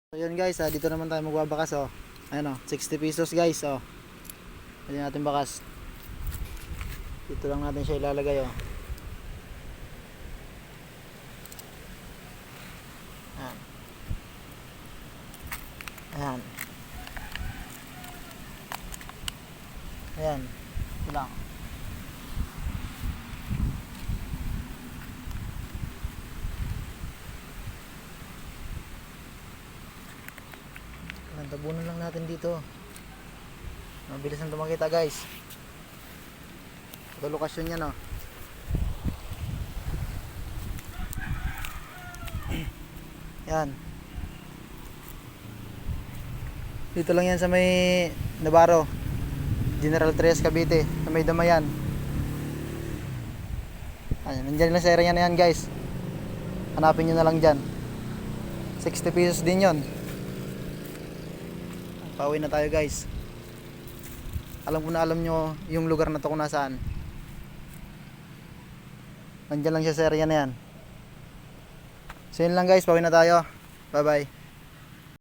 So yun guys, dito naman tayo magbabakas oh. Ayan oh, 60 pesos guys oh. Pwede natin bakas. Dito lang natin siya ilalagay oh. Ayan. Ayan. Ayan. Ito lang. Tabunan lang natin dito. Mabilis na tumakita guys. Ito lokasyon niya no. Yan. Dito lang yan sa may Navarro, General Trias, Cavite, sa may Damayan. Ayan, nandyan lang sa area na yan guys. Hanapin nyo na lang dyan. 60 pesos din yon. Pauwi na tayo guys. Alam ko na alam nyo yung lugar na to kung nasaan. Nandyan lang siya sa area na yan. So yun lang guys, pauwi na tayo. Bye bye.